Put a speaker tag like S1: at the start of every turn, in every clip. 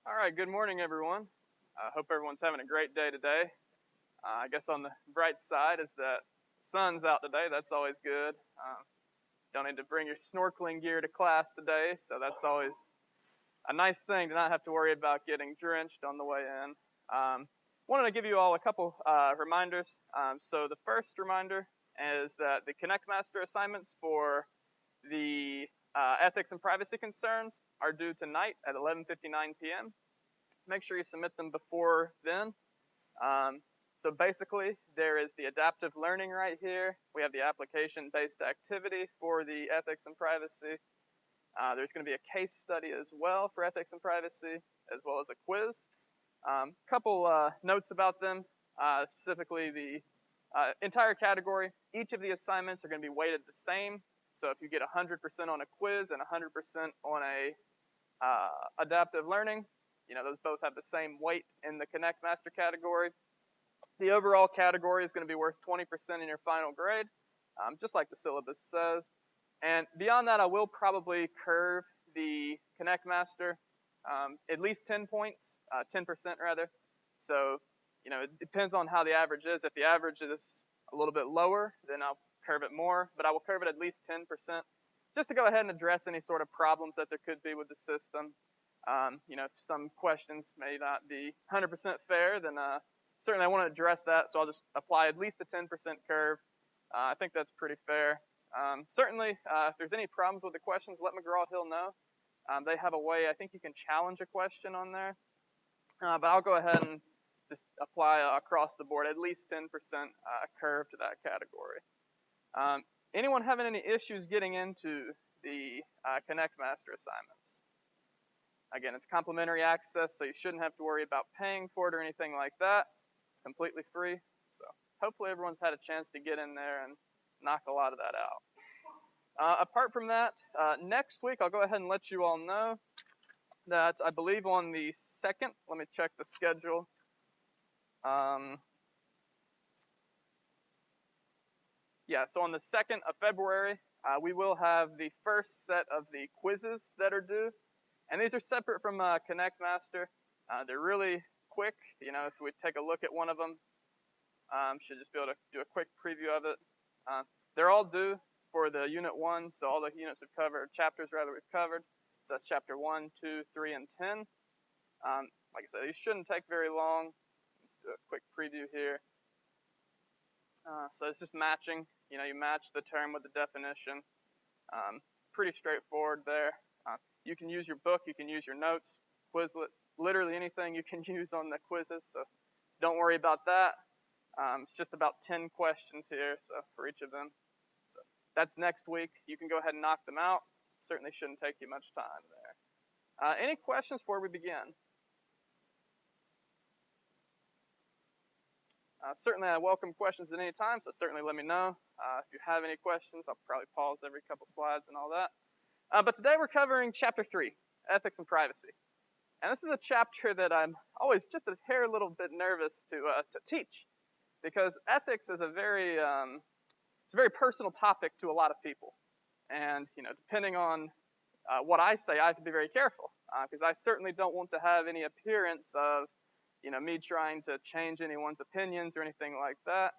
S1: All right, good morning, everyone. I hope everyone's having a great day today. I guess on the bright side is that the sun's out today. That's always good. Don't need to bring your snorkeling gear to class today, so that's always a nice thing to not have to worry about getting drenched on the way in. Wanted to give you all a couple reminders. So the first reminder is that the Connect Master assignments for the ethics and privacy concerns are due tonight at 11:59 p.m. Make sure you submit them before then. So basically, there is the adaptive learning right here. We have the application-based activity for the ethics and privacy. There's going to be a case study as well for ethics and privacy, as well as a quiz. Couple notes about them, specifically the entire category. Each of the assignments are going to be weighted the same. So if you get 100% on a quiz and 100% on a adaptive learning, those both have the same weight in the Connect Master category. The overall category is going to be worth 20% in your final grade, just like the syllabus says. And beyond that, I will probably curve the Connect Master at least 10 points, 10% rather. So, it depends on how the average is. If the average is a little bit lower, then I'll curve it more, but I will curve it at least 10%, just to go ahead and address any sort of problems that there could be with the system. If some questions may not be 100% fair, then certainly I want to address that, so I'll just apply at least a 10% curve. I think that's pretty fair. Certainly, if there's any problems with the questions, let McGraw-Hill know. They have a way, I think you can challenge a question on there, but I'll go ahead and just apply across the board at least 10% curve to that category. Anyone having any issues getting into the Connect Master assignments? Again, it's complimentary access, so you shouldn't have to worry about paying for it or anything like that. It's completely free, so hopefully everyone's had a chance to get in there and knock a lot of that out. Apart from that, next week I'll go ahead and let you all know that I believe on the 2nd, let me check the schedule. So on the 2nd of February, we will have the first set of the quizzes that are due. And these are separate from Connect Master. They're really quick. If we take a look at one of them, should just be able to do a quick preview of it. They're all due for the Unit 1, so all the units we've covered, chapters rather, we've covered. So that's Chapter 1, 2, 3, and 10. Like I said, these shouldn't take very long. Let's do a quick preview here. So it's just matching. You match the term with the definition. Pretty straightforward there. You can use your book, you can use your notes, Quizlet, literally anything you can use on the quizzes, so don't worry about that. It's just about 10 questions here, so for each of them. So that's next week. You can go ahead and knock them out. Certainly shouldn't take you much time there. Any questions before we begin? Certainly I welcome questions at any time, so certainly let me know. If you have any questions, I'll probably pause every couple slides and all that. But today we're covering Chapter 3, Ethics and Privacy. And this is a chapter that I'm always just a hair little bit nervous to teach, because ethics is a very personal topic to a lot of people. And depending on what I say, I have to be very careful, because I certainly don't want to have any appearance of me trying to change anyone's opinions or anything like that.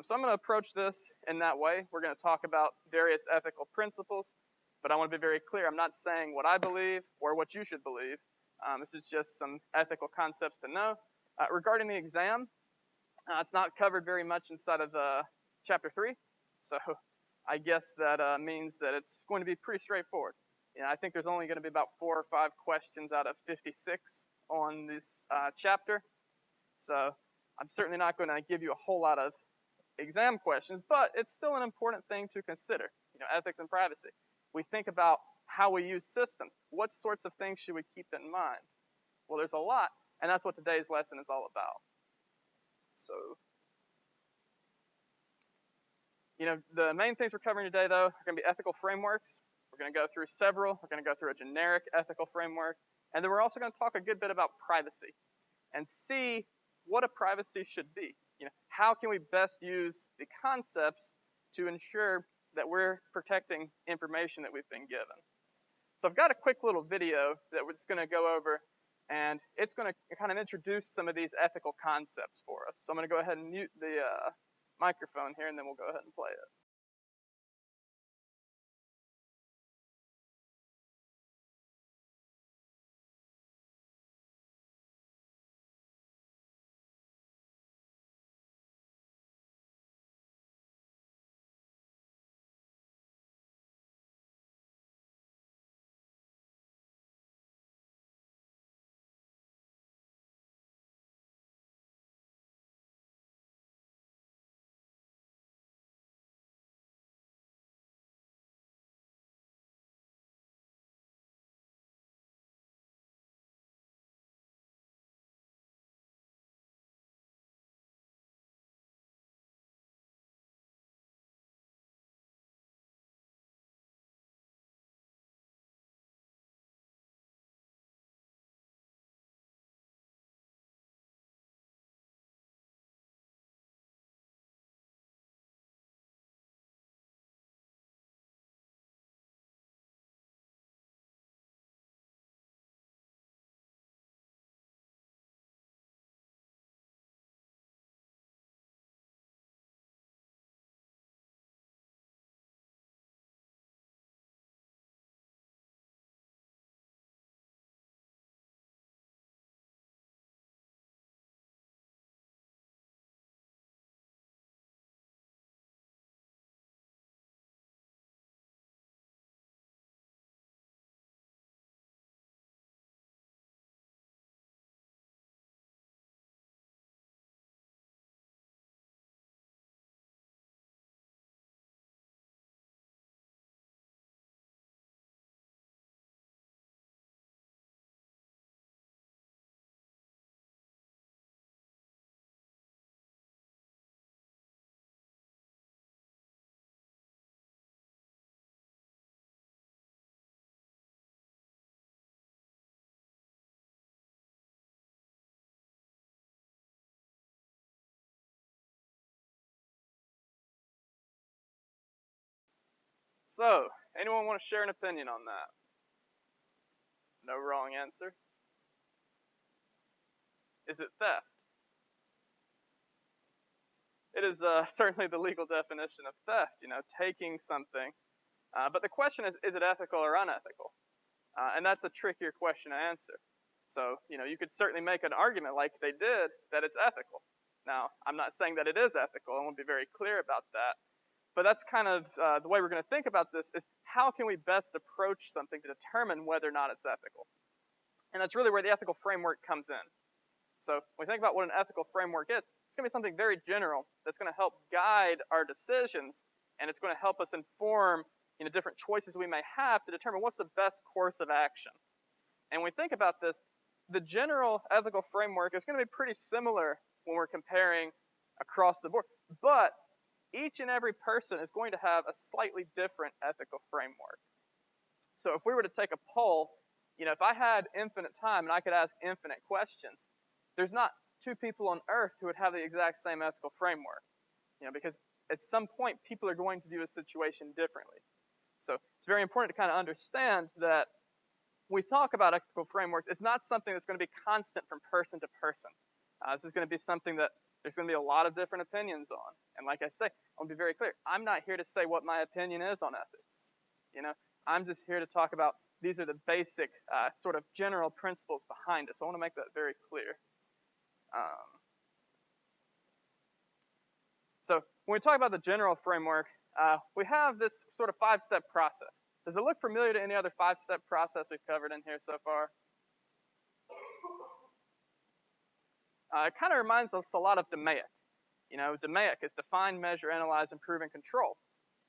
S1: So I'm going to approach this in that way. We're going to talk about various ethical principles, but I want to be very clear. I'm not saying what I believe or what you should believe. This is just some ethical concepts to know. Regarding the exam, it's not covered very much inside of Chapter 3, so I guess that means that it's going to be pretty straightforward. I think there's only going to be about 4 or 5 questions out of 56 on this chapter, so I'm certainly not going to give you a whole lot of exam questions, but it's still an important thing to consider, ethics and privacy. We think about how we use systems. What sorts of things should we keep in mind? Well, there's a lot, and that's what today's lesson is all about. So, the main things we're covering today, though, are going to be ethical frameworks. We're going to go through several. We're going to go through a generic ethical framework, and then we're also going to talk a good bit about privacy and see what a privacy should be. How can we best use the concepts to ensure that we're protecting information that we've been given. So I've got a quick little video that we're just going to go over and it's going to kind of introduce some of these ethical concepts for us. So I'm going to go ahead and mute the microphone here, and then we'll go ahead and play it. So, anyone want to share an opinion on that? No wrong answer. Is it theft? It is certainly the legal definition of theft, taking something. But the question is it ethical or unethical? And that's a trickier question to answer. So, you could certainly make an argument like they did that it's ethical. Now, I'm not saying that it is ethical. I want to be very clear about that. But that's kind of the way we're going to think about this is how can we best approach something to determine whether or not it's ethical? And that's really where the ethical framework comes in. So when we think about what an ethical framework is, it's going to be something very general that's going to help guide our decisions, and it's going to help us inform different choices we may have to determine what's the best course of action. And when we think about this, the general ethical framework is going to be pretty similar when we're comparing across the board. But each and every person is going to have a slightly different ethical framework. So if we were to take a poll, if I had infinite time and I could ask infinite questions, there's not two people on earth who would have the exact same ethical framework. Because at some point people are going to view a situation differently. So it's very important to kind of understand that when we talk about ethical frameworks, it's not something that's going to be constant from person to person. This is going to be something that there's going to be a lot of different opinions on. And like I say, I'll be very clear. I'm not here to say what my opinion is on ethics. I'm just here to talk about these are the basic sort of general principles behind it. So I want to make that very clear. So when we talk about the general framework, we have this sort of 5-step process. Does it look familiar to any other 5-step process we've covered in here so far? It kind of reminds us a lot of DMAIC. DMAIC is define, measure, analyze, improve, and control.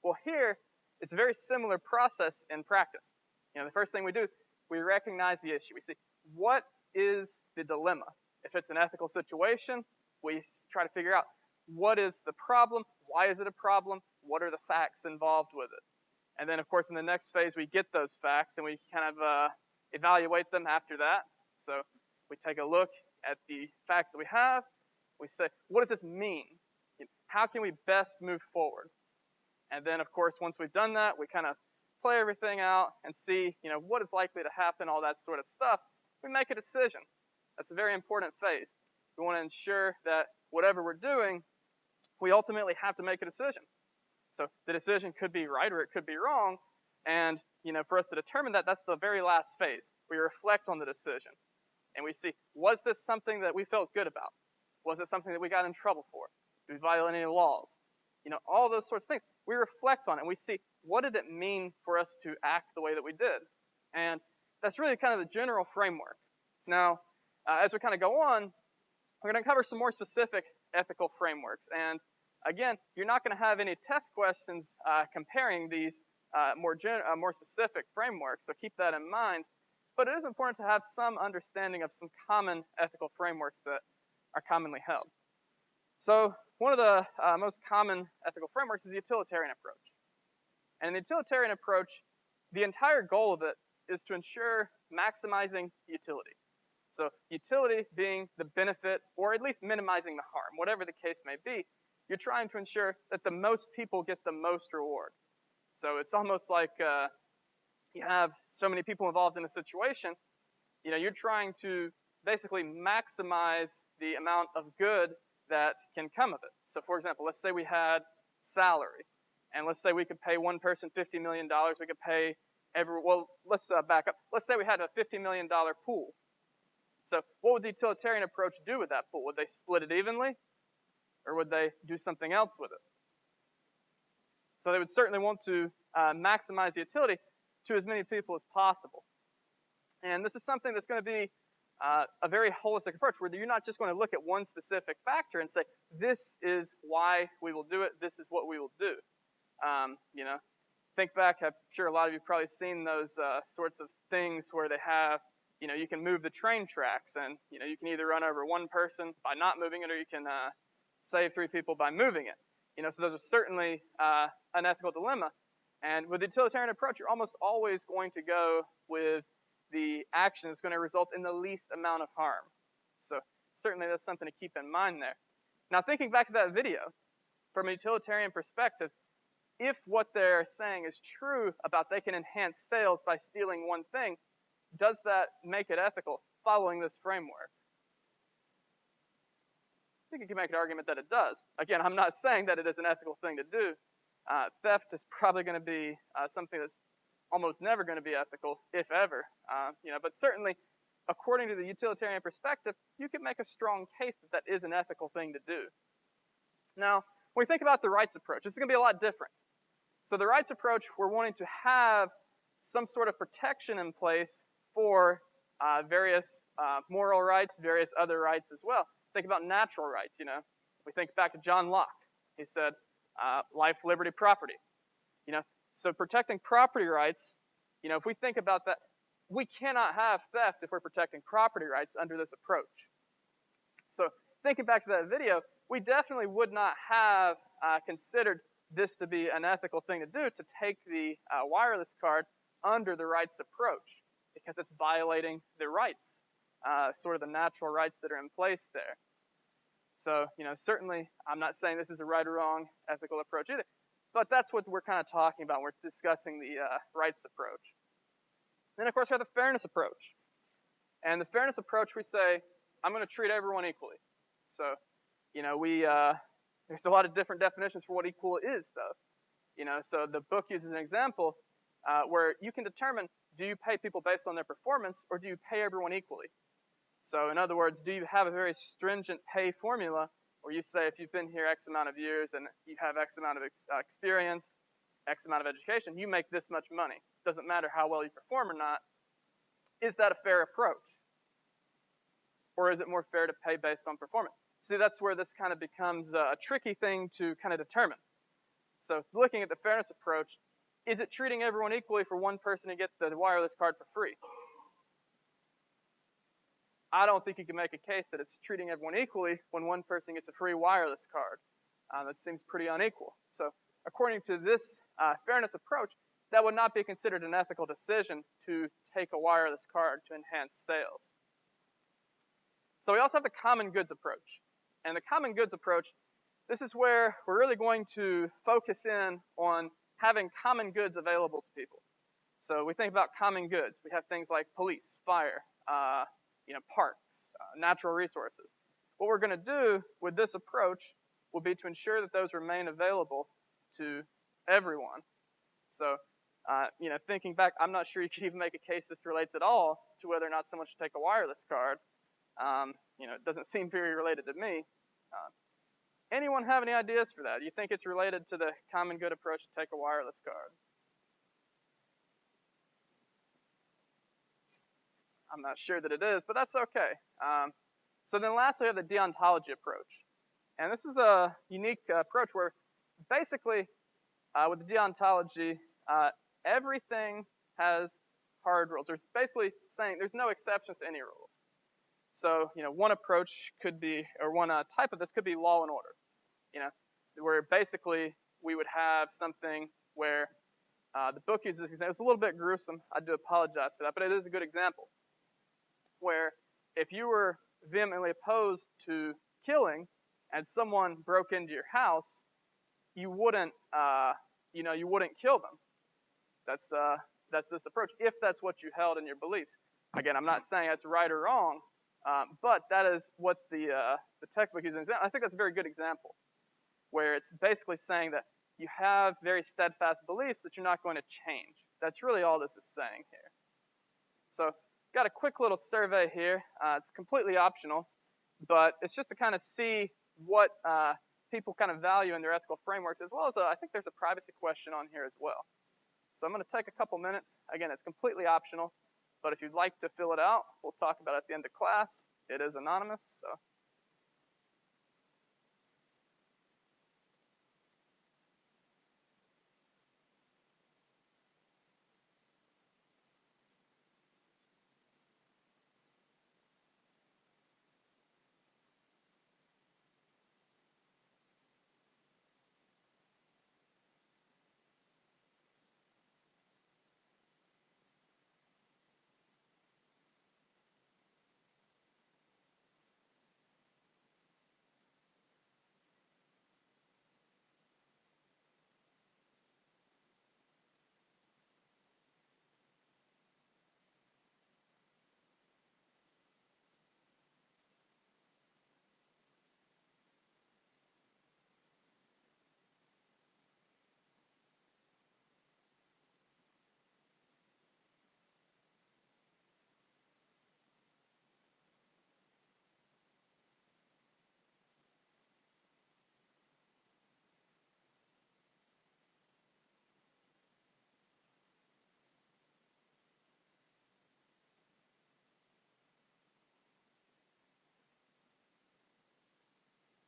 S1: Well, here, it's a very similar process in practice. The first thing we do, we recognize the issue. We see, what is the dilemma? If it's an ethical situation, we try to figure out, what is the problem? Why is it a problem? What are the facts involved with it? And then, of course, in the next phase, we get those facts, and we kind of evaluate them after that. So we take a look at the facts that we have. We say, what does this mean? How can we best move forward? And then, of course, once we've done that, we kind of play everything out and see, what is likely to happen, all that sort of stuff. we make a decision. That's a very important phase. We want to ensure that whatever we're doing, we ultimately have to make a decision. So the decision could be right or it could be wrong, and for us to determine that, that's the very last phase. We reflect on the decision, and we see, was this something that we felt good about? Was it something that we got in trouble for? Did we violate any laws? All those sorts of things. We reflect on it, and we see, what did it mean for us to act the way that we did? And that's really kind of the general framework. Now, as we kind of go on, we're going to cover some more specific ethical frameworks. And again, you're not going to have any test questions comparing these more specific frameworks, so keep that in mind. But it is important to have some understanding of some common ethical frameworks that are commonly held. So one of the most common ethical frameworks is the utilitarian approach. And in the utilitarian approach, the entire goal of it is to ensure maximizing utility. So utility being the benefit, or at least minimizing the harm, whatever the case may be. You're trying to ensure that the most people get the most reward. So it's almost like you have so many people involved in a situation, you're trying to basically maximize the amount of good that can come of it. So for example, let's say we had salary, and let's say we could pay one person $50 million, we could pay let's back up. Let's say we had a $50 million pool. So what would the utilitarian approach do with that pool? Would they split it evenly? Or would they do something else with it? So they would certainly want to maximize the utility to as many people as possible. And this is something that's going to be a very holistic approach, where you're not just going to look at one specific factor and say, this is why we will do it, this is what we will do. Think back, I'm sure a lot of you have probably seen those sorts of things where they have, you can move the train tracks, and, you can either run over one person by not moving it, or you can save 3 people by moving it. So those are certainly an ethical dilemma. And with the utilitarian approach, you're almost always going to go with the action that's going to result in the least amount of harm. So certainly that's something to keep in mind there. Now, thinking back to that video, from a utilitarian perspective, if what they're saying is true about they can enhance sales by stealing one thing, does that make it ethical following this framework? I think you can make an argument that it does. Again, I'm not saying that it is an ethical thing to do. Theft is probably going to be something that's almost never going to be ethical, if ever. But certainly, according to the utilitarian perspective, you can make a strong case that that is an ethical thing to do. Now, when we think about the rights approach, this is going to be a lot different. So the rights approach, we're wanting to have some sort of protection in place for various moral rights, various other rights as well. Think about natural rights, We think back to John Locke. He said, life, liberty, property. So protecting property rights, if we think about that, we cannot have theft if we're protecting property rights under this approach. So thinking back to that video, we definitely would not have considered this to be an ethical thing to do, to take the wireless card under the rights approach, because it's violating the rights, sort of the natural rights that are in place there. So, certainly I'm not saying this is a right or wrong ethical approach either, but that's what we're kind of talking about when we're discussing the rights approach. Then, of course, we have the fairness approach. And the fairness approach, we say, I'm going to treat everyone equally. So, there's a lot of different definitions for what equal is, though. So the book uses an example where you can determine, do you pay people based on their performance, or do you pay everyone equally? So in other words, do you have a very stringent pay formula where you say, if you've been here X amount of years and you have X amount of experience, X amount of education, you make this much money. Doesn't matter how well you perform or not. Is that a fair approach? Or is it more fair to pay based on performance? See, that's where this kind of becomes a tricky thing to kind of determine. So looking at the fairness approach, is it treating everyone equally for one person to get the wireless card for free? I don't think you can make a case that it's treating everyone equally when one person gets a free wireless card. That seems pretty unequal. So according to this fairness approach, that would not be considered an ethical decision to take a wireless card to enhance sales. So we also have the common goods approach. And the common goods approach, this is where we're really going to focus in on having common goods available to people. So we think about common goods. We have things like police, fire, parks, natural resources. What we're going to do with this approach will be to ensure that those remain available to everyone. So, thinking back, I'm not sure you could even make a case this relates at all to whether or not someone should take a wireless card. It doesn't seem very related to me. Anyone have any ideas for that? Do you think it's related to the common good approach to take a wireless card? I'm not sure that it is, but that's okay. So then lastly, we have the deontology approach. And this is a unique approach where basically with the deontology, everything has hard rules. There's basically saying there's no exceptions to any rules. So, one approach could be, or one type of this could be law and order. Where basically we would have something where the book uses this example. It's a little bit gruesome. I do apologize for that, but it is a good example. Where if you were vehemently opposed to killing and someone broke into your house, you wouldn't kill them. That's this approach, if that's what you held in your beliefs. Again, I'm not saying that's right or wrong, but that is what the textbook uses. I think that's a very good example, where it's basically saying that you have very steadfast beliefs that you're not going to change. That's really all this is saying here. So, got a quick little survey here. It's completely optional, but it's just to kind of see what people kind of value in their ethical frameworks, as well as I think there's a privacy question on here as well. So I'm going to take a couple minutes. Again, it's completely optional, but if you'd like to fill it out, we'll talk about it at the end of class. It is anonymous, so.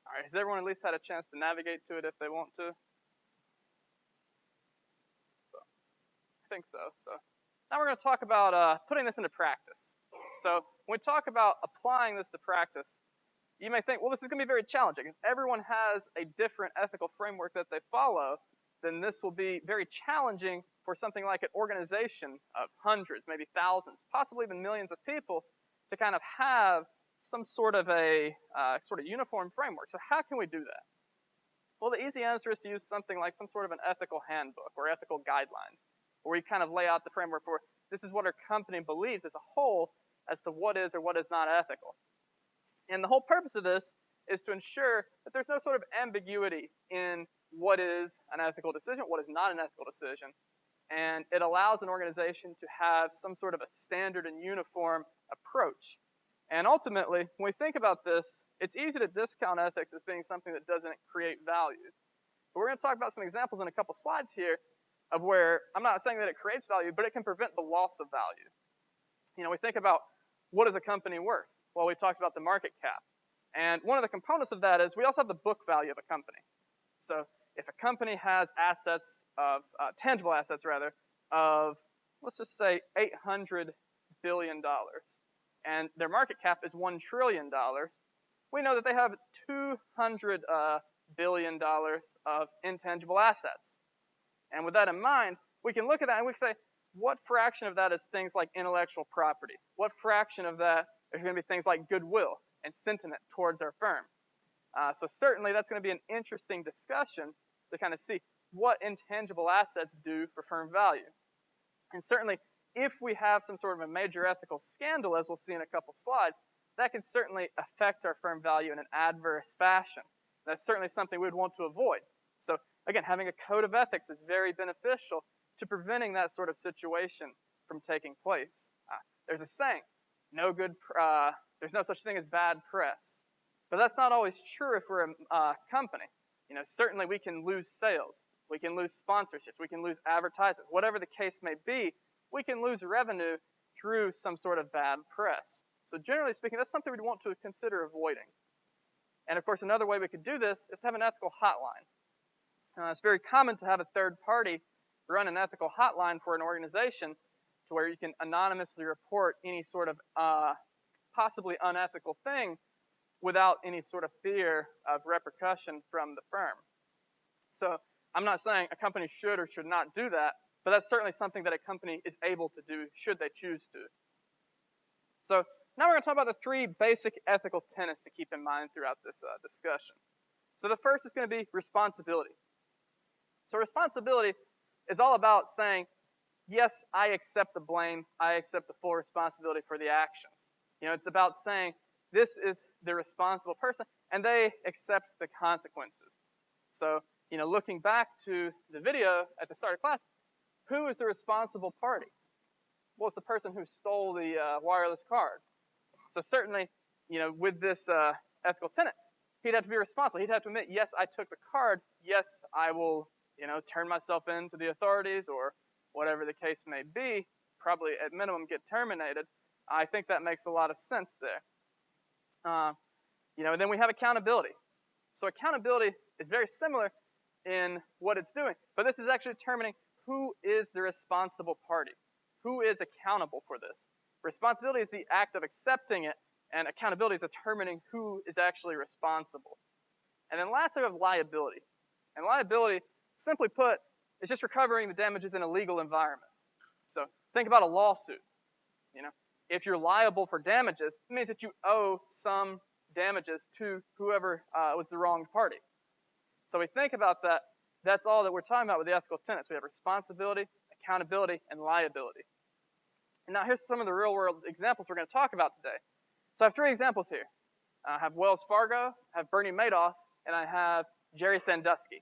S1: All right, has everyone at least had a chance to navigate to it if they want to? So, I think so. So now we're going to talk about putting this into practice. So when we talk about applying this to practice, you may think, well, this is going to be very challenging. If everyone has a different ethical framework that they follow, then this will be very challenging for something like an organization of hundreds, maybe thousands, possibly even millions of people to kind of have some sort of a uniform framework. So how can we do that? Well, the easy answer is to use something like some sort of an ethical handbook or ethical guidelines, where we kind of lay out the framework for this is what our company believes as a whole as to what is or what is not ethical. And the whole purpose of this is to ensure that there's no sort of ambiguity in what is an ethical decision, what is not an ethical decision. And it allows an organization to have some sort of a standard and uniform approach. And ultimately, when we think about this, it's easy to discount ethics as being something that doesn't create value. But we're going to talk about some examples in a couple slides here of where I'm not saying that it creates value, but it can prevent the loss of value. We think about what is a company worth? Well, we talked about the market cap. And one of the components of that is we also have the book value of a company. So if a company has assets of, tangible assets rather, of, let's just say $800 billion, and their market cap is $1 trillion, we know that they have $200 billion of intangible assets. And with that in mind, we can look at that and we can say, what fraction of that is things like intellectual property? What fraction of that is going to be things like goodwill and sentiment towards our firm? So certainly that's going to be an interesting discussion to kind of see what intangible assets do for firm value. And certainly, if we have some sort of a major ethical scandal, as we'll see in a couple slides, that can certainly affect our firm value in an adverse fashion. That's certainly something we would want to avoid. So again, having a code of ethics is very beneficial to preventing that sort of situation from taking place. There's a saying, there's no such thing as bad press. But that's not always true if we're a company. Certainly we can lose sales. We can lose sponsorships. We can lose advertisements. Whatever the case may be, we can lose revenue through some sort of bad press. So generally speaking, that's something we'd want to consider avoiding. And of course, another way we could do this is to have an ethical hotline. It's very common to have a third party run an ethical hotline for an organization to where you can anonymously report any sort of possibly unethical thing without any sort of fear of repercussion from the firm. So I'm not saying a company should or should not do that, but that's certainly something that a company is able to do should they choose to. So now we're going to talk about the three basic ethical tenets to keep in mind throughout this discussion. So the first is going to be responsibility. So responsibility is all about saying, yes, I accept the blame. I accept the full responsibility for the actions. It's about saying, this is the responsible person, and they accept the consequences. So, looking back to the video at the start of class, who is the responsible party? Well, it's the person who stole the wireless card. So certainly, with this ethical tenet, he'd have to be responsible. He'd have to admit, yes, I took the card. Yes, I will, turn myself in to the authorities or whatever the case may be, probably at minimum get terminated. I think that makes a lot of sense there. And then we have accountability. So accountability is very similar in what it's doing, but this is actually determining who is the responsible party. Who is accountable for this? Responsibility is the act of accepting it, and accountability is determining who is actually responsible. And then lastly, we have liability. And liability, simply put, is just recovering the damages in a legal environment. So think about a lawsuit. If you're liable for damages, it means that you owe some damages to whoever was the wronged party. So we think about that. That's all that we're talking about with the ethical tenets. We have responsibility, accountability, and liability. And now here's some of the real-world examples we're going to talk about today. So I have three examples here. I have Wells Fargo, I have Bernie Madoff, and I have Jerry Sandusky.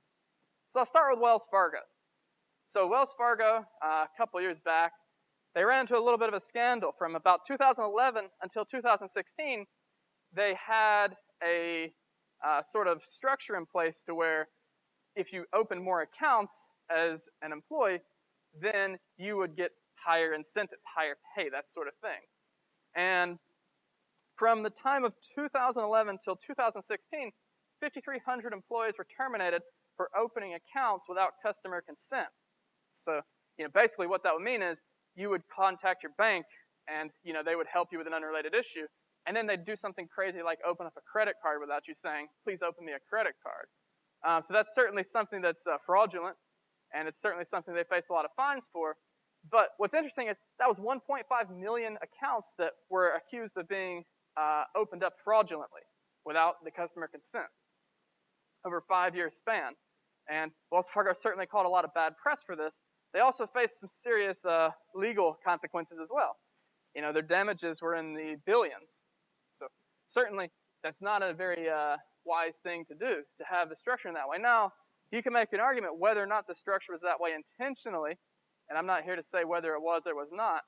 S1: So I'll start with Wells Fargo. So Wells Fargo, a couple years back, they ran into a little bit of a scandal. From about 2011 until 2016, they had a sort of structure in place to where if you open more accounts as an employee, then you would get higher incentives, higher pay, that sort of thing. And from the time of 2011 till 2016, 5,300 employees were terminated for opening accounts without customer consent. So, basically what that would mean is you would contact your bank and, they would help you with an unrelated issue. And then they'd do something crazy like open up a credit card without you saying, please open me a credit card. So that's certainly something that's fraudulent, and it's certainly something they face a lot of fines for. But what's interesting is that was 1.5 million accounts that were accused of being opened up fraudulently without the customer consent over a 5-year span. And Wells Fargo certainly caught a lot of bad press for this. They also faced some serious legal consequences as well. Their damages were in the billions. So certainly that's not a very wise thing to do, to have the structure in that way. Now, you can make an argument whether or not the structure was that way intentionally, and I'm not here to say whether it was or was not.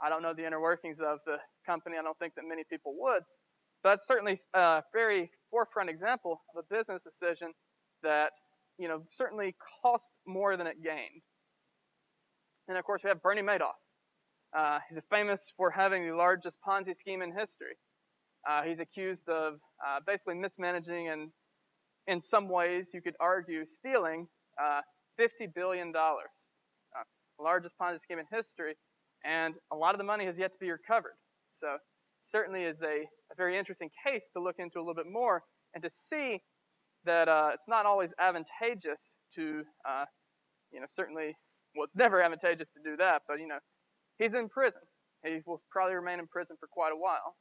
S1: I don't know the inner workings of the company. I don't think that many people would. But that's certainly a very forefront example of a business decision that, certainly cost more than it gained. And of course, we have Bernie Madoff. He's famous for having the largest Ponzi scheme in history. He's accused of basically mismanaging and, in some ways, you could argue, stealing $50 billion. The largest Ponzi scheme in history, and a lot of the money has yet to be recovered. So certainly is a very interesting case to look into a little bit more and to see that it's not always advantageous to, certainly, well, it's never advantageous to do that, but, he's in prison. He will probably remain in prison for quite a while.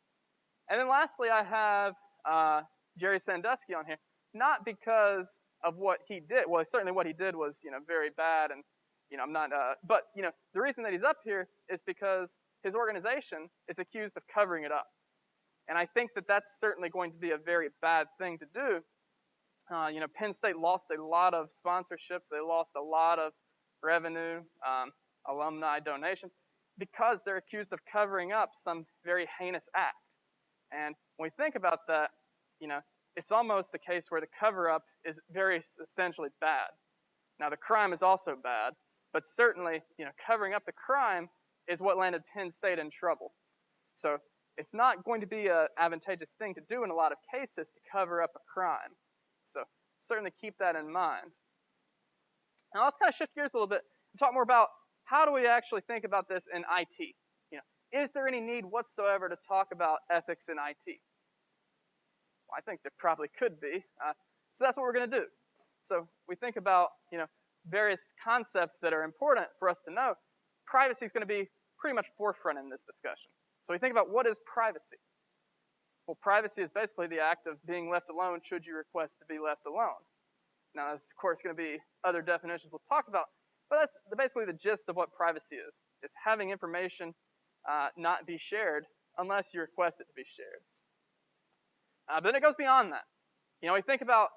S1: And then lastly, I have Jerry Sandusky on here, not because of what he did. Well, certainly what he did was, very bad and I'm not, but, the reason that he's up here is because his organization is accused of covering it up. And I think that that's certainly going to be a very bad thing to do. Penn State lost a lot of sponsorships. They lost a lot of revenue, alumni donations, because they're accused of covering up some very heinous act. And when we think about that, it's almost a case where the cover-up is very substantially bad. Now, the crime is also bad, but certainly, covering up the crime is what landed Penn State in trouble. So it's not going to be an advantageous thing to do in a lot of cases to cover up a crime. So certainly keep that in mind. Now let's kind of shift gears a little bit and talk more about how do we actually think about this in IT. Is there any need whatsoever to talk about ethics in IT? Well, I think there probably could be. So that's what we're going to do. So we think about various concepts that are important for us to know. Privacy is going to be pretty much forefront in this discussion. So we think about what is privacy. Well, privacy is basically the act of being left alone should you request to be left alone. Now, there's, of course, going to be other definitions we'll talk about, but that's basically the gist of what privacy is having information not be shared unless you request it to be shared. But then it goes beyond that. We think about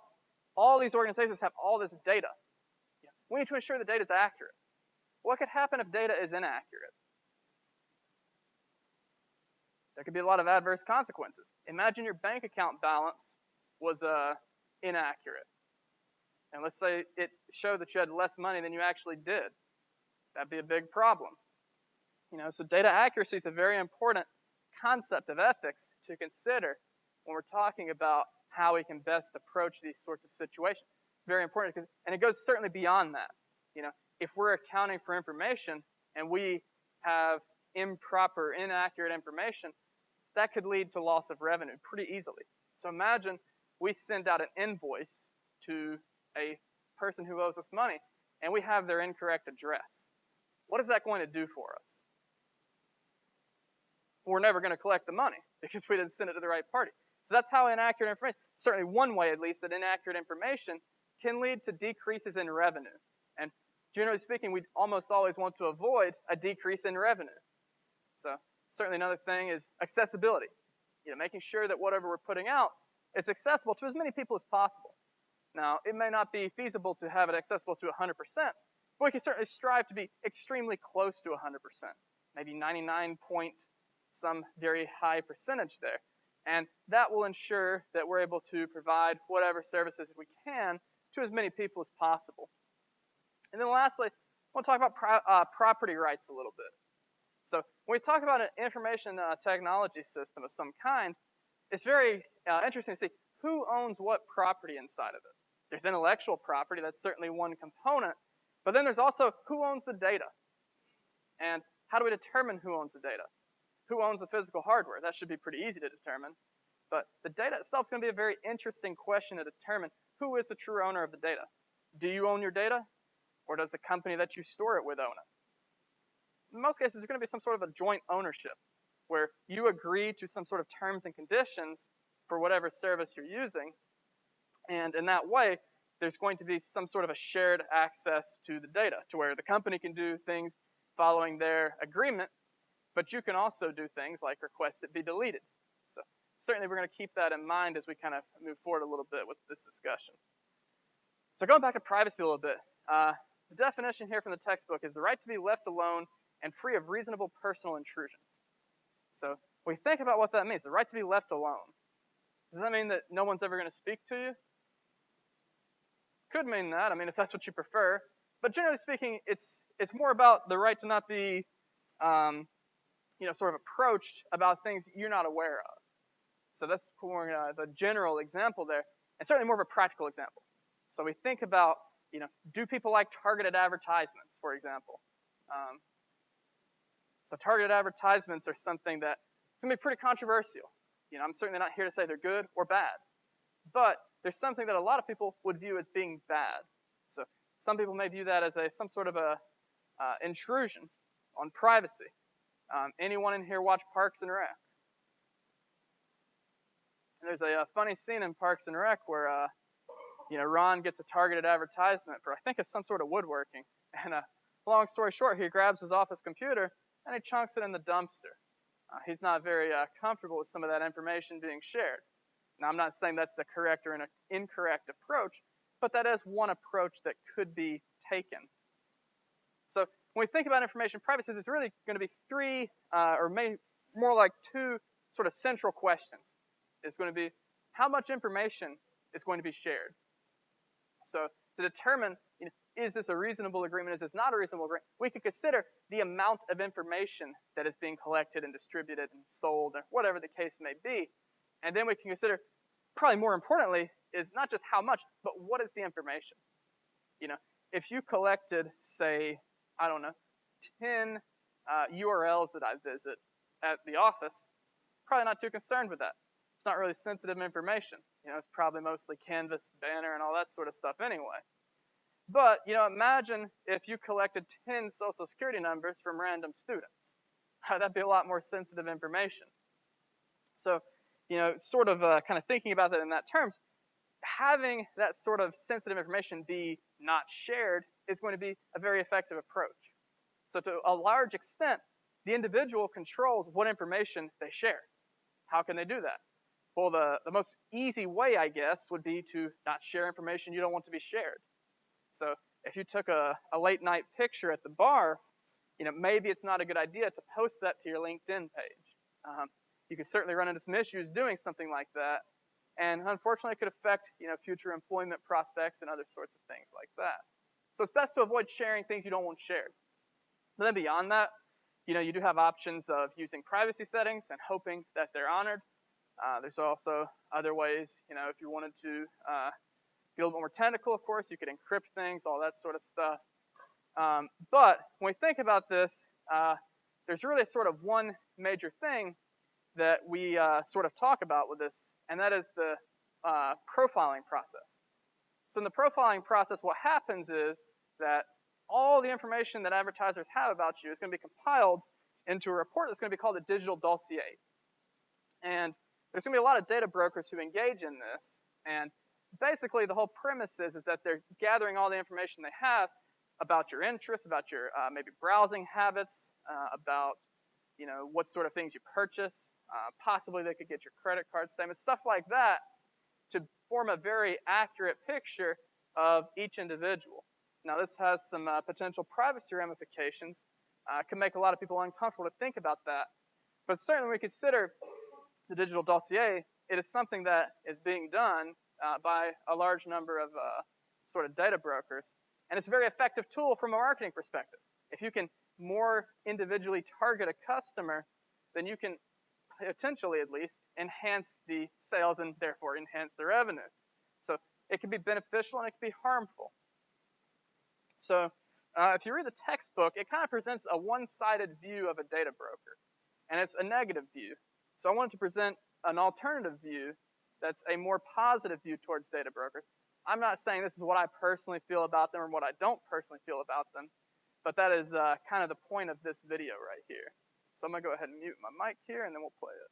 S1: all these organizations have all this data. We need to ensure the data is accurate. What could happen if data is inaccurate? There could be a lot of adverse consequences. Imagine your bank account balance was inaccurate. And let's say it showed that you had less money than you actually did. That'd be a big problem. So data accuracy is a very important concept of ethics to consider when we're talking about how we can best approach these sorts of situations. It's very important, and it goes certainly beyond that. If we're accounting for information and we have improper, inaccurate information, that could lead to loss of revenue pretty easily. So imagine we send out an invoice to a person who owes us money, and we have their incorrect address. What is that going to do for us? We're never going to collect the money because we didn't send it to the right party. So that's how inaccurate information, certainly one way at least, that inaccurate information can lead to decreases in revenue. And generally speaking, we almost always want to avoid a decrease in revenue. So certainly another thing is accessibility. Making sure that whatever we're putting out is accessible to as many people as possible. Now, it may not be feasible to have it accessible to 100%, but we can certainly strive to be extremely close to 100%, maybe 99 point some very high percentage there. And that will ensure that we're able to provide whatever services we can to as many people as possible. And then lastly, I want to talk about property rights a little bit. So when we talk about an information technology system of some kind, it's very interesting to see who owns what property inside of it. There's intellectual property, that's certainly one component, but then there's also who owns the data. And how do we determine who owns the data? Who owns the physical hardware? That should be pretty easy to determine. But the data itself is going to be a very interesting question to determine who is the true owner of the data. Do you own your data? Or does the company that you store it with own it? In most cases, there's going to be some sort of a joint ownership where you agree to some sort of terms and conditions for whatever service you're using. And in that way, there's going to be some sort of a shared access to the data to where the company can do things following their agreement, but you can also do things like request it be deleted. So certainly we're going to keep that in mind as we kind of move forward a little bit with this discussion. So going back to privacy a little bit, the definition here from the textbook is the right to be left alone and free of reasonable personal intrusions. So we think about what that means, the right to be left alone. Does that mean that no one's ever going to speak to you? Could mean that, if that's what you prefer. But generally speaking, it's more about the right to not be, sort of approached about things you're not aware of. So that's more the general example there, and certainly more of a practical example. So we think about, do people like targeted advertisements, for example? So targeted advertisements are something that's going to be pretty controversial. I'm certainly not here to say they're good or bad, but there's something that a lot of people would view as being bad. So some people may view that as some sort of a intrusion on privacy. Anyone in here watch Parks and Rec? And there's a funny scene in Parks and Rec where Ron gets a targeted advertisement for, I think it's some sort of woodworking, and long story short, he grabs his office computer and he chunks it in the dumpster. He's not very comfortable with some of that information being shared. Now, I'm not saying that's the correct or an incorrect approach, but that is one approach that could be taken. So when we think about information privacy, there's really going to be three, or more like two sort of central questions. It's going to be how much information is going to be shared. So to determine, is this a reasonable agreement, is this not a reasonable agreement, we could consider the amount of information that is being collected and distributed and sold, or whatever the case may be. And then we can consider, probably more importantly, is not just how much, but what is the information. If you collected, say, I don't know, 10 URLs that I visit at the office, probably not too concerned with that. It's not really sensitive information. It's probably mostly canvas, banner, and all that sort of stuff anyway. But, imagine if you collected 10 social security numbers from random students. That'd be a lot more sensitive information. So, sort of kind of thinking about that in that terms, having that sort of sensitive information be not shared is going to be a very effective approach. So to a large extent, the individual controls what information they share. How can they do that? Well, the most easy way, I guess, would be to not share information you don't want to be shared. So if you took a late night picture at the bar, maybe it's not a good idea to post that to your LinkedIn page. You could certainly run into some issues doing something like that. And unfortunately, it could affect, future employment prospects and other sorts of things like that. So it's best to avoid sharing things you don't want shared. But then beyond that, you do have options of using privacy settings and hoping that they're honored. There's also other ways, if you wanted to get a little bit more technical, of course, you could encrypt things, all that sort of stuff. But when we think about this, there's really sort of one major thing that we sort of talk about with this, and that is the profiling process. So in the profiling process, what happens is that all the information that advertisers have about you is going to be compiled into a report that's going to be called a digital dossier. And there's going to be a lot of data brokers who engage in this, and basically the whole premise is that they're gathering all the information they have about your interests, about your maybe browsing habits, about what sort of things you purchase. Possibly they could get your credit card statements, stuff like that, to form a very accurate picture of each individual. Now, this has some potential privacy ramifications. Can make a lot of people uncomfortable to think about that. But certainly when we consider the digital dossier, it is something that is being done by a large number of sort of data brokers. And it's a very effective tool from a marketing perspective. If you can more individually target a customer, then you can potentially, at least, enhance the sales and therefore enhance the revenue. So it can be beneficial and it can be harmful. So if you read the textbook, it kind of presents a one-sided view of a data broker, and it's a negative view. So I wanted to present an alternative view that's a more positive view towards data brokers. I'm not saying this is what I personally feel about them or what I don't personally feel about them, but that is kind of the point of this video right here. So I'm going to go ahead and mute my mic here, and then we'll play it.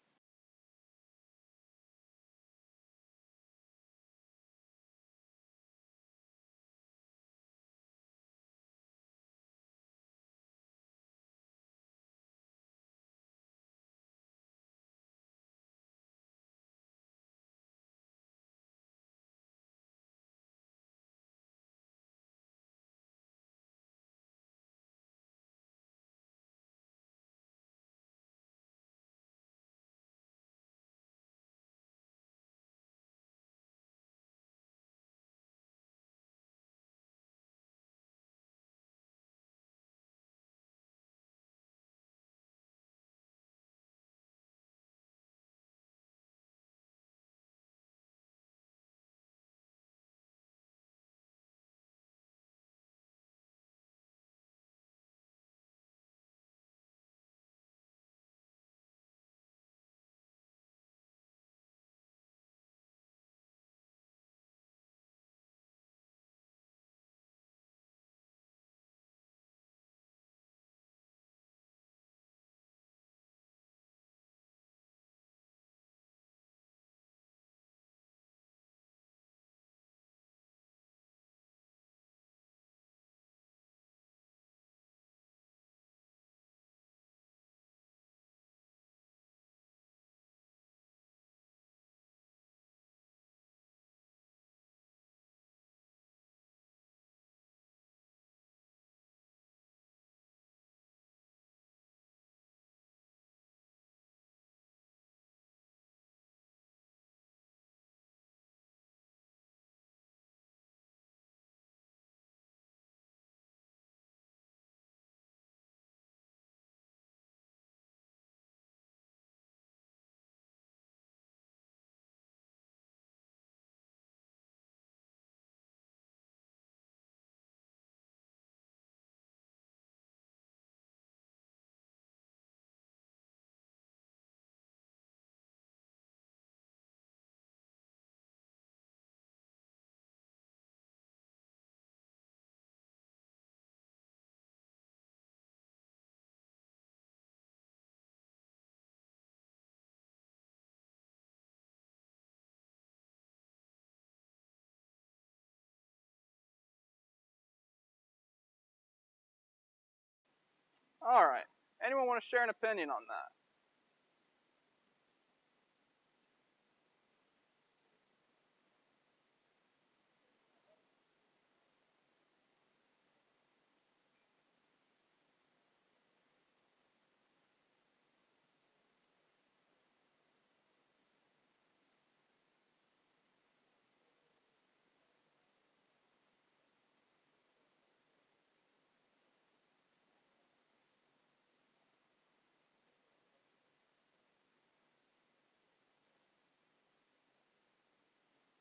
S1: All right. Anyone want to share an opinion on that?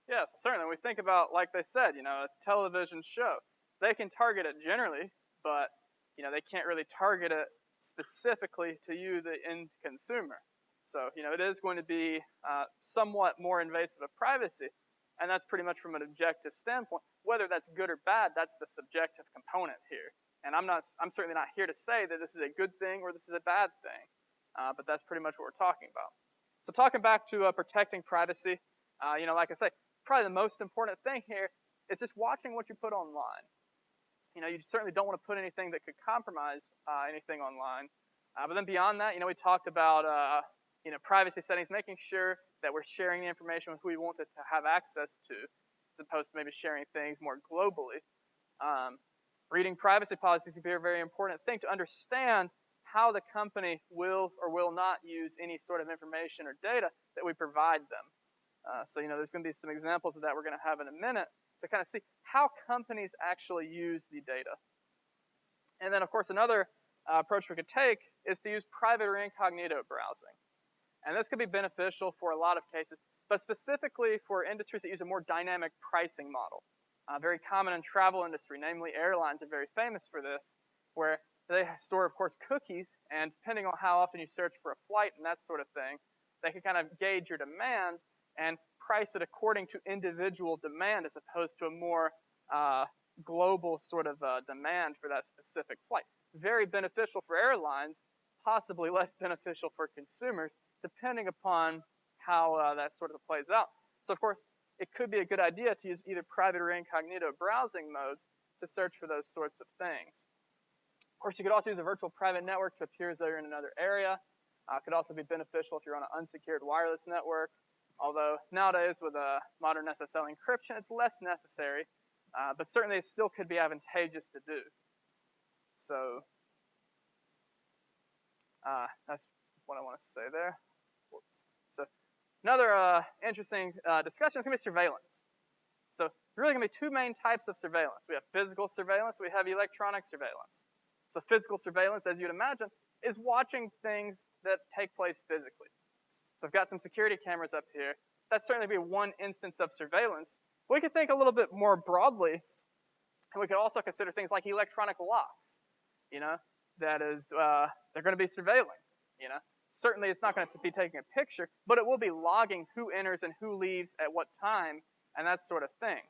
S1: Yes, certainly. We think about, like they said, a television show. They can target it generally, but they can't really target it specifically to you, the end consumer. So it is going to be somewhat more invasive of privacy, and that's pretty much from an objective standpoint. Whether that's good or bad, that's the subjective component here. And I'm certainly not here to say that this is a good thing or this is a bad thing, but that's pretty much what we're talking about. So talking back to protecting privacy, like I say, probably the most important thing here is just watching what you put online. You certainly don't want to put anything that could compromise anything online. But then beyond that, we talked about privacy settings, making sure that we're sharing the information with who we want it to have access to, as opposed to maybe sharing things more globally. Reading privacy policies can be a very important thing to understand how the company will or will not use any sort of information or data that we provide them. So there's going to be some examples of that we're going to have in a minute to kind of see how companies actually use the data. And then, of course, another approach we could take is to use private or incognito browsing. And this could be beneficial for a lot of cases, but specifically for industries that use a more dynamic pricing model. Very common in travel industry, namely airlines are very famous for this, where they store, of course, cookies, and depending on how often you search for a flight and that sort of thing, they can kind of gauge your demand and price it according to individual demand as opposed to a more global sort of demand for that specific flight. Very beneficial for airlines, possibly less beneficial for consumers, depending upon how that sort of plays out. So, of course, it could be a good idea to use either private or incognito browsing modes to search for those sorts of things. Of course, you could also use a virtual private network to appear as though you're in another area. It could also be beneficial if you're on an unsecured wireless network. Although nowadays with modern SSL encryption, it's less necessary, but certainly it still could be advantageous to do. So that's what I want to say there. Whoops. So another interesting discussion is going to be surveillance. So there's really going to be two main types of surveillance. We have physical surveillance, we have electronic surveillance. So physical surveillance, as you'd imagine, is watching things that take place physically. So I've got some security cameras up here. That's certainly be one instance of surveillance. We could think a little bit more broadly, and we could also consider things like electronic locks. That is, they're going to be surveilling. Certainly it's not going to be taking a picture, but it will be logging who enters and who leaves at what time, and that sort of thing.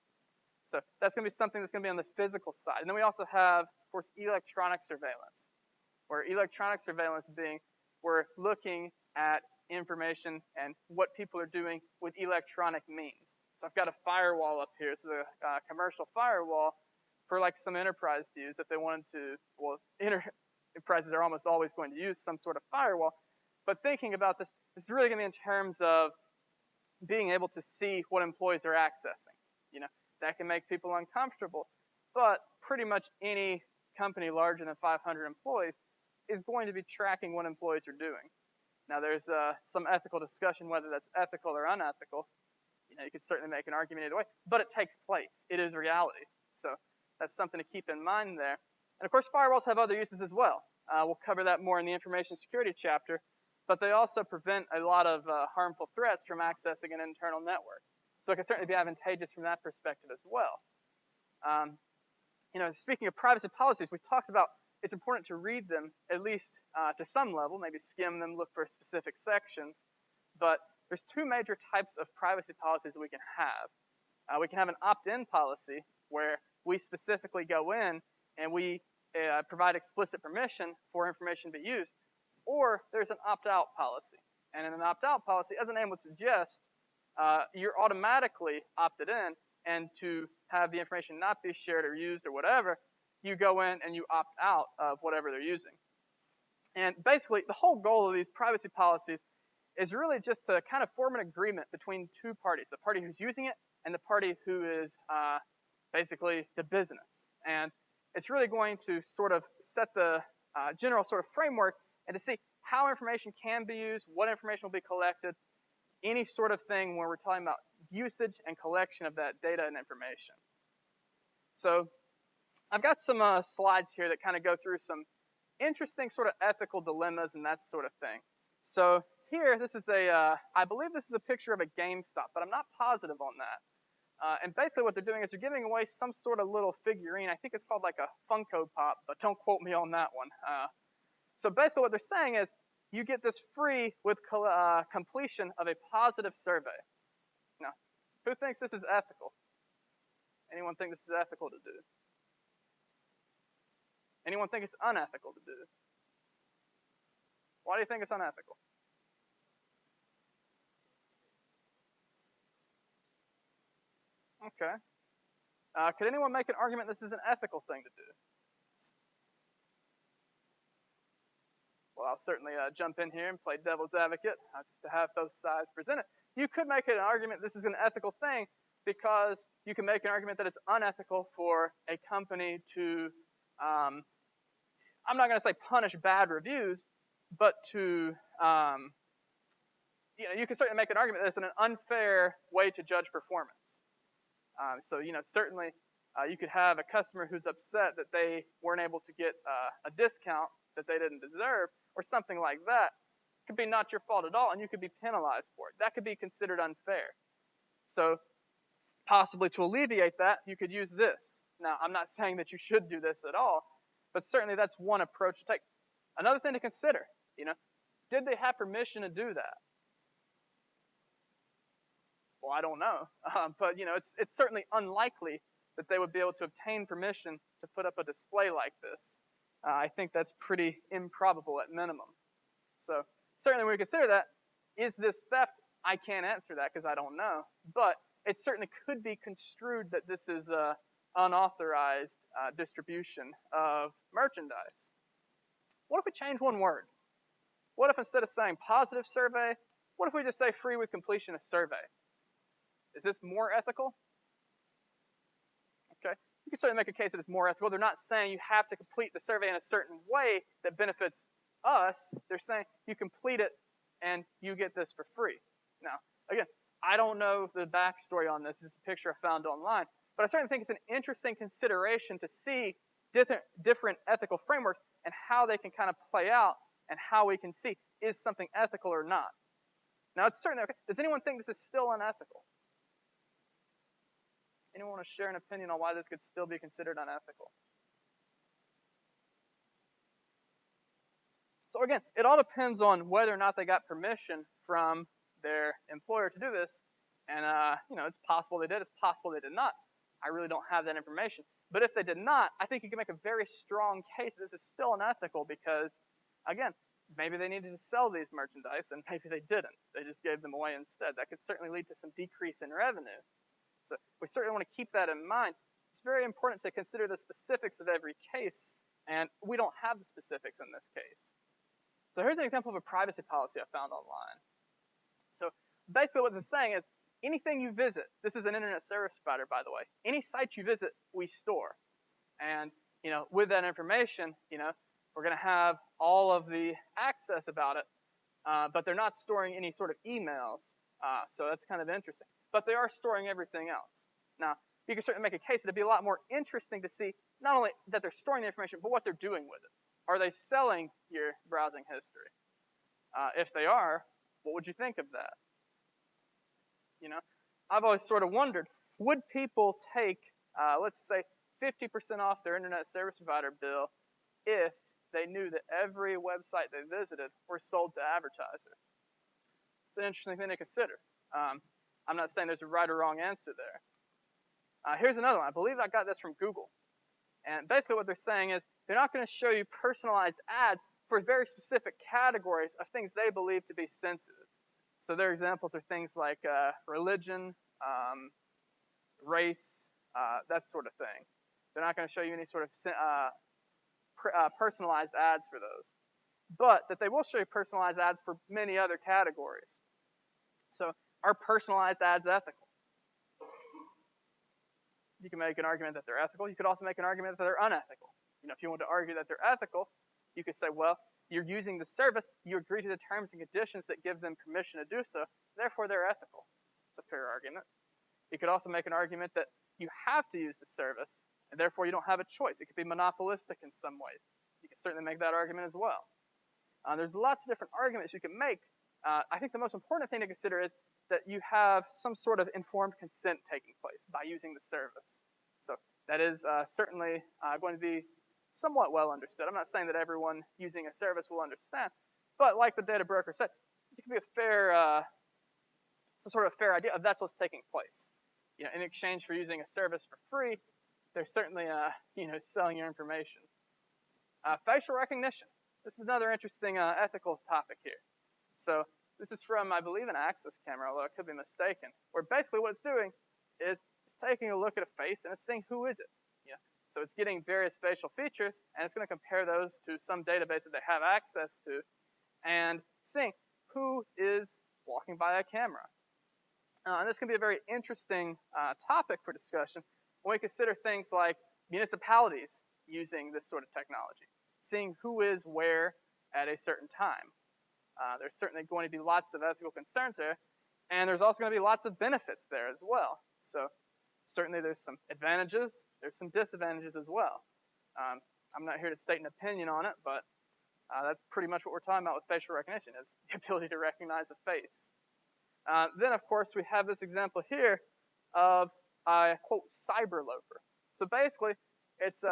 S1: So that's going to be something that's going to be on the physical side. And then we also have, of course, electronic surveillance, where electronic surveillance being we're looking at information and what people are doing with electronic means. So I've got a firewall up here. This is a commercial firewall for like some enterprise to use if they wanted to. Well, enterprises are almost always going to use some sort of firewall. But thinking about this is really going to be in terms of being able to see what employees are accessing. That can make people uncomfortable. But pretty much any company larger than 500 employees is going to be tracking what employees are doing. Now, there's some ethical discussion whether that's ethical or unethical. You could certainly make an argument either way, but it takes place. It is reality. So that's something to keep in mind there. And of course, firewalls have other uses as well. We'll cover that more in the information security chapter, but they also prevent a lot of harmful threats from accessing an internal network. So it can certainly be advantageous from that perspective as well. Speaking of privacy policies, we talked about it's important to read them at least to some level, maybe skim them, look for specific sections. But there's two major types of privacy policies that we can have. We can have an opt-in policy where we specifically go in and we provide explicit permission for information to be used, or there's an opt-out policy. And in an opt-out policy, as the name would suggest, you're automatically opted in, and to have the information not be shared or used or whatever, you go in and you opt out of whatever they're using. And basically, the whole goal of these privacy policies is really just to kind of form an agreement between two parties, the party who's using it and the party who is basically the business. And it's really going to sort of set the general sort of framework and to see how information can be used, what information will be collected, any sort of thing when we're talking about usage and collection of that data and information. So I've got some slides here that kind of go through some interesting sort of ethical dilemmas and that sort of thing. So here, this is I believe this is a picture of a GameStop, but I'm not positive on that. And basically what they're doing is they're giving away some sort of little figurine. I think it's called like a Funko Pop, but don't quote me on that one. So basically what they're saying is you get this free with completion of a positive survey. Now, who thinks this is ethical? Anyone think this is ethical to do? Anyone think it's unethical to do? Why do you think it's unethical? Okay. Could anyone make an argument this is an ethical thing to do? Well, I'll certainly jump in here and play devil's advocate, just to have both sides presented. You could make an argument this is an ethical thing because you can make an argument that it's unethical for a company to, I'm not going to say punish bad reviews, but to, you can certainly make an argument that it's an unfair way to judge performance. So, certainly you could have a customer who's upset that they weren't able to get a discount that they didn't deserve, or something like that. It could be not your fault at all, and you could be penalized for it. That could be considered unfair. So possibly to alleviate that, you could use this. Now, I'm not saying that you should do this at all, but certainly that's one approach to take. Another thing to consider, did they have permission to do that? Well, I don't know, but it's certainly unlikely that they would be able to obtain permission to put up a display like this. I think that's pretty improbable at minimum. So certainly when we consider that, is this theft? I can't answer that because I don't know, but it certainly could be construed that this is unauthorized distribution of merchandise. What if we change one word? What if instead of saying positive survey, what if we just say free with completion of survey? Is this more ethical? Okay. You can certainly make a case that it's more ethical. They're not saying you have to complete the survey in a certain way that benefits us. They're saying you complete it and you get this for free. Now, again, I don't know the backstory on this. This is a picture I found online. But I certainly think it's an interesting consideration to see different ethical frameworks and how they can kind of play out and how we can see, is something ethical or not? Now, it's certainly okay. Does anyone think this is still unethical? Anyone want to share an opinion on why this could still be considered unethical? So again, it all depends on whether or not they got permission from their employer to do this. And, it's possible they did. It's possible they did not. I really don't have that information. But if they did not, I think you can make a very strong case that this is still unethical because, again, maybe they needed to sell these merchandise and maybe they didn't. They just gave them away instead. That could certainly lead to some decrease in revenue. So we certainly want to keep that in mind. It's very important to consider the specifics of every case, and we don't have the specifics in this case. So here's an example of a privacy policy I found online. So basically what this is saying is anything you visit, this is an internet service provider, by the way, any site you visit, we store. And, with that information, we're going to have all of the access about it, but they're not storing any sort of emails. So that's kind of interesting. But they are storing everything else. Now, you can certainly make a case that it'd be a lot more interesting to see not only that they're storing the information, but what they're doing with it. Are they selling your browsing history? If they are, what would you think of that? I've always sort of wondered, would people take, let's say, 50% off their internet service provider bill if they knew that every website they visited were sold to advertisers? It's an interesting thing to consider. I'm not saying there's a right or wrong answer there. Here's another one. I believe I got this from Google. And basically what they're saying is they're not going to show you personalized ads for very specific categories of things they believe to be sensitive. So their examples are things like religion, race, that sort of thing. They're not going to show you any sort of personalized ads for those. but that they will show you personalized ads for many other categories. So are personalized ads ethical? You can make an argument that they're ethical. You could also make an argument that they're unethical. If you want to argue that they're ethical, you could say, well, you're using the service, you agree to the terms and conditions that give them permission to do so, therefore they're ethical. It's a fair argument. You could also make an argument that you have to use the service, and therefore you don't have a choice. It could be monopolistic in some ways. You can certainly make that argument as well. There's lots of different arguments you can make. I think the most important thing to consider is that you have some sort of informed consent taking place by using the service. So that is certainly going to be somewhat well understood. I'm not saying that everyone using a service will understand, but like the data broker said, it can be a fair, some sort of fair idea of that's what's taking place. In exchange for using a service for free, they're certainly, selling your information. Facial recognition. This is another interesting ethical topic here. So this is from, I believe, an Axis camera, although I could be mistaken, where basically what it's doing is it's taking a look at a face and it's seeing who is it. So it's getting various facial features, and it's going to compare those to some database that they have access to, and seeing who is walking by a camera. And this can be a very interesting topic for discussion when we consider things like municipalities using this sort of technology, seeing who is where at a certain time. There's certainly going to be lots of ethical concerns there, and there's also going to be lots of benefits there as well. So certainly there's some advantages, there's some disadvantages as well. I'm not here to state an opinion on it, but that's pretty much what we're talking about with facial recognition, is the ability to recognize a face. Then, of course, we have this example here of a, quote, cyber loafer. So basically, it's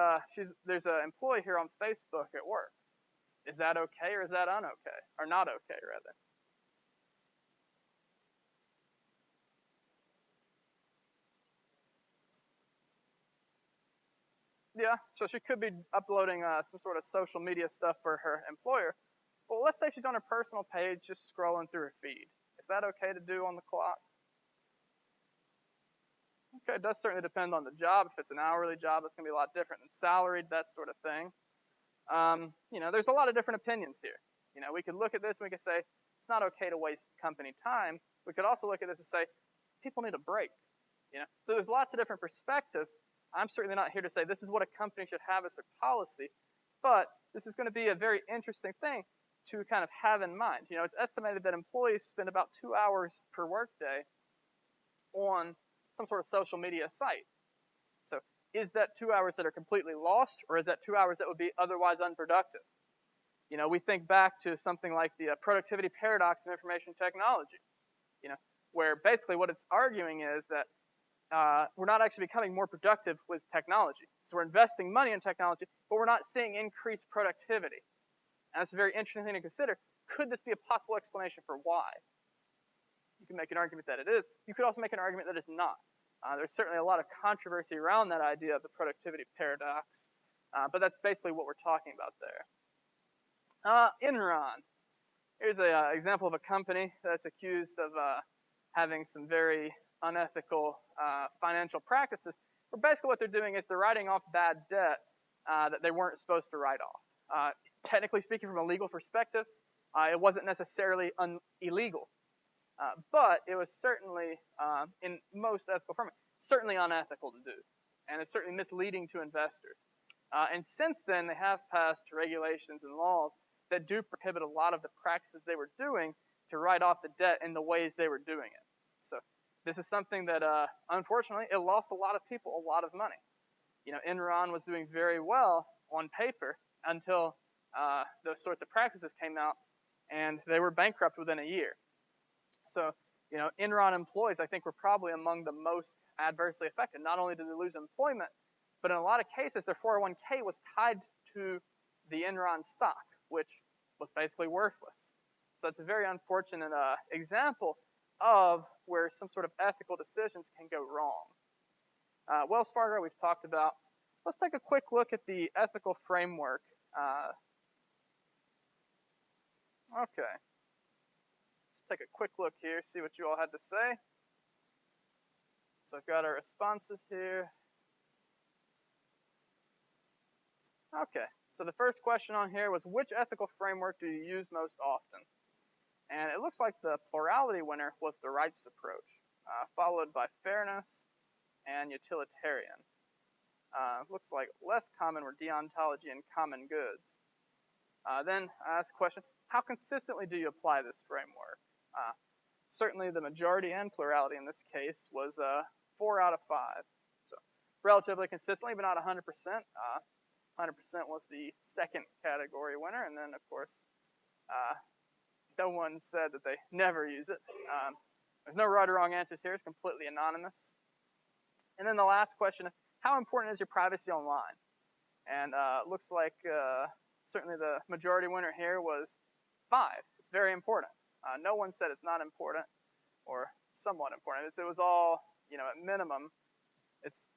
S1: there's an employee here on Facebook at work. Is that okay, or is that un-okay? Or not okay, rather? Yeah, so she could be uploading some sort of social media stuff for her employer. Well, let's say she's on her personal page just scrolling through her feed. Is that okay to do on the clock? Okay, it does certainly depend on the job. If it's an hourly job, that's going to be a lot different than salaried, that sort of thing. There's a lot of different opinions here. We could look at this and we could say, it's not okay to waste company time. We could also look at this and say, people need a break. So there's lots of different perspectives. I'm certainly not here to say this is what a company should have as their policy, but this is going to be a very interesting thing to kind of have in mind. It's estimated that employees spend about 2 hours per workday on some sort of social media site. So is that 2 hours that are completely lost, or is that 2 hours that would be otherwise unproductive? We think back to something like the productivity paradox of information technology, where basically what it's arguing is that we're not actually becoming more productive with technology. So we're investing money in technology, but we're not seeing increased productivity. And that's a very interesting thing to consider. Could this be a possible explanation for why? You can make an argument that it is. You could also make an argument that it's not. There's certainly a lot of controversy around that idea of the productivity paradox, but that's basically what we're talking about there. Enron. Here's an example of a company that's accused of having some very unethical financial practices, where basically what they're doing is they're writing off bad debt that they weren't supposed to write off. Technically speaking, from a legal perspective, it wasn't necessarily illegal, but it was certainly, in most ethical firms, certainly unethical to do, and it's certainly misleading to investors. And since then, they have passed regulations and laws that do prohibit a lot of the practices they were doing to write off the debt in the ways they were doing it. So this is something that, unfortunately, it lost a lot of people a lot of money. Enron was doing very well on paper until those sorts of practices came out, and they were bankrupt within a year. So, Enron employees, I think, were probably among the most adversely affected. Not only did they lose employment, but in a lot of cases, their 401k was tied to the Enron stock, which was basically worthless. So it's a very unfortunate example of where some sort of ethical decisions can go wrong. Wells Fargo, we've talked about. Let's take a quick look at the ethical framework. Okay. Let's take a quick look here, see what you all had to say. So I've got our responses here. Okay, So the first question on here was, which ethical framework do you use most often? And it looks like the plurality winner was the rights approach, followed by fairness and utilitarian. Looks like less common were deontology and common goods. Then I asked the question, how consistently do you apply this framework? Certainly the majority and plurality in this case was 4 out of 5. So relatively consistently, but not 100%. 100% was the second category winner, and then of course no one said that they never use it. There's no right or wrong answers here. It's completely anonymous. And then the last question, how important is your privacy online? And looks like certainly the majority winner here was 5. It's very important. No one said it's not important or somewhat important. It was all, at minimum, it's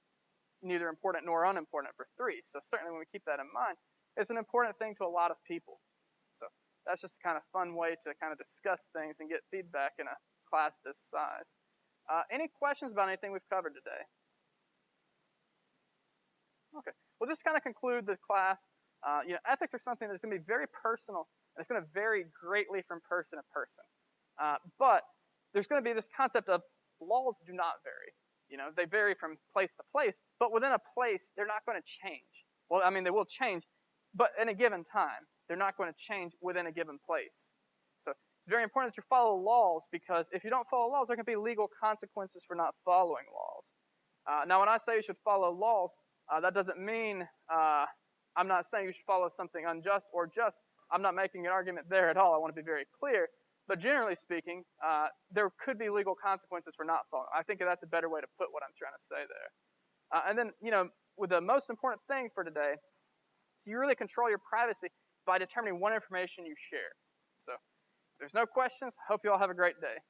S1: neither important nor unimportant for 3. So certainly when we keep that in mind, it's an important thing to a lot of people. So that's just a kind of fun way to kind of discuss things and get feedback in a class this size. Any questions about anything we've covered today? Okay, we'll just kind of conclude the class. Ethics are something that's going to be very personal, and it's going to vary greatly from person to person. But there's going to be this concept of laws do not vary. They vary from place to place, but within a place, they're not going to change. Well, I mean, they will change, but in a given time, they're not going to change within a given place. So it's very important that you follow laws, because if you don't follow laws, there can be legal consequences for not following laws. Now, when I say you should follow laws, that doesn't mean I'm not saying you should follow something unjust or just. I'm not making an argument there at all. I want to be very clear. But generally speaking, there could be legal consequences for not following. I think that's a better way to put what I'm trying to say there. And then, with the most important thing for today, is you really control your privacy by determining what information you share. So, if there's no questions, I hope you all have a great day.